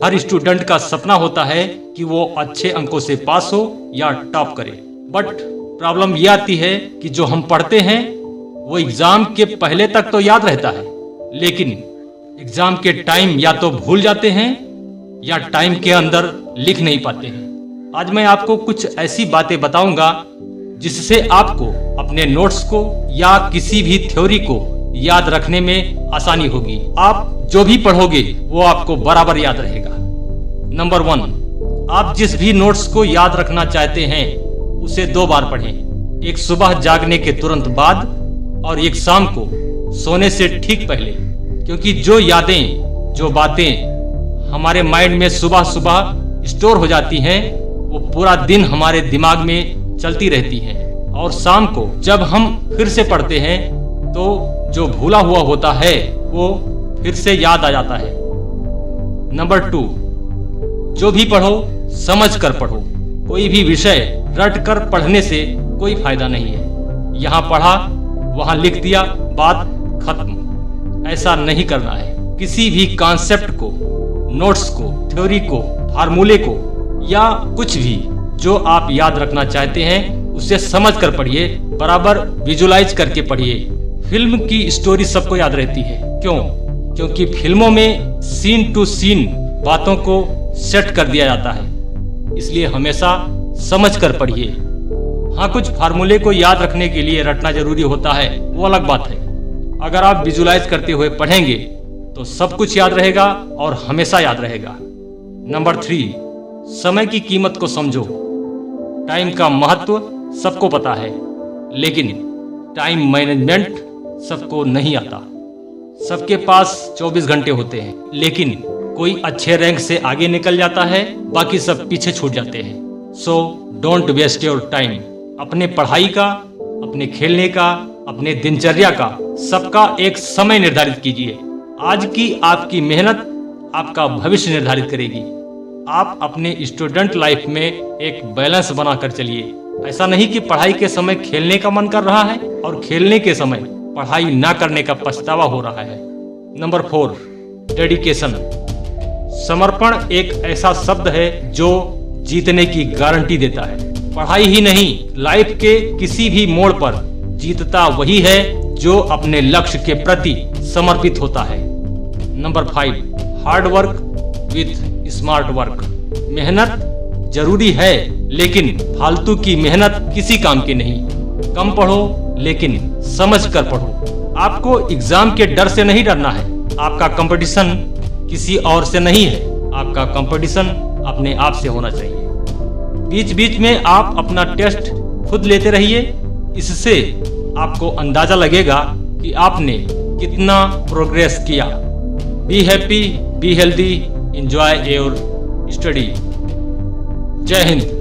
हर student का सपना होता है कि वो अच्छे अंकों से पास हो या टॉप करे। बट प्रॉब्लम ये आती है कि जो हम पढ़ते हैं वो एग्जाम के पहले तक तो याद रहता है, लेकिन एग्जाम के टाइम या तो भूल जाते हैं या टाइम के अंदर लिख नहीं पाते हैं। आज मैं आपको कुछ ऐसी बातें बताऊंगा जिससे आपको अपने नोट्स को या किसी भी थ्योरी को याद रखने में आसानी होगी। आप जो भी पढ़ोगे वो आपको बराबर याद रहेगा। नंबर 1, आप जिस भी नोट्स को याद रखना चाहते हैं उसे 2 बार पढ़ें। एक सुबह जागने के तुरंत बाद और एक शाम को सोने से ठीक पहले, क्योंकि जो यादें, जो बातें हमारे माइंड में सुबह सुबह स्टोर हो जाती हैं वो पूरा दिन हमारे दिमाग में चलती रहती हैं, और शाम को जब हम फिर से पढ़ते हैं तो जो भूला हुआ होता है वो फिर से याद आ जाता है। नंबर 2, जो भी पढ़ो समझ कर पढ़ो। कोई भी विषय रट कर पढ़ने से कोई फायदा नहीं है। यहाँ पढ़ा वहां लिख दिया, बात खत्म। ऐसा नहीं करना है। किसी भी कॉन्सेप्ट को, नोट्स को, थ्योरी को, फार्मूले को या कुछ भी जो आप याद रखना चाहते हैं उसे समझ कर पढ़िए, बराबर विजुलाइज करके पढ़िए। फिल्म की स्टोरी सबको याद रहती है। क्यों? क्योंकि फिल्मों में सीन टू सीन बातों को सेट कर दिया जाता है, इसलिए हमेशा समझ कर पढ़िए। हाँ, कुछ फार्मूले को याद रखने के लिए रटना जरूरी होता है, वो अलग बात है। अगर आप विजुलाइज करते हुए पढ़ेंगे तो सब कुछ याद रहेगा और हमेशा याद रहेगा। नंबर 3, समय की कीमत को समझो। टाइम का महत्व सबको पता है, लेकिन टाइम मैनेजमेंट सबको नहीं आता। सबके पास 24 घंटे होते हैं, लेकिन कोई अच्छे रैंक से आगे निकल जाता है, बाकी सब पीछे छूट जाते हैं। So don't waste your time. अपने पढ़ाई का, अपने खेलने का, अपने दिनचर्या का, सबका एक समय निर्धारित कीजिए। आज की आपकी मेहनत आपका भविष्य निर्धारित करेगी। आप अपने स्टूडेंट लाइफ में एक बैलेंस बनाकर चलिए। ऐसा नहीं कि पढ़ाई के समय खेलने का मन कर रहा है और खेलने के समय पढ़ाई ना करने का पछतावा हो रहा है। Number 4, dedication. समर्पण एक ऐसा शब्द है जो जीतने की गारंटी देता है। पढ़ाई ही नहीं, लाइफ के किसी भी मोड़ पर जीतता वही है जो अपने लक्ष्य के प्रति समर्पित होता है। Number 5, hard work with smart work. मेहनत जरूरी है, लेकिन फालतू की मेहनत किसी काम की नहीं। कम पढ़ो लेकिन समझ कर पढ़ो। आपको एग्जाम के डर से नहीं डरना है। आपका कंपटीशन किसी और से नहीं है, आपका कंपटीशन अपने आप से होना चाहिए। बीच बीच में आप अपना टेस्ट खुद लेते रहिए, इससे आपको अंदाजा लगेगा कि आपने कितना प्रोग्रेस किया। Be happy, be healthy, enjoy your study. जय हिंद।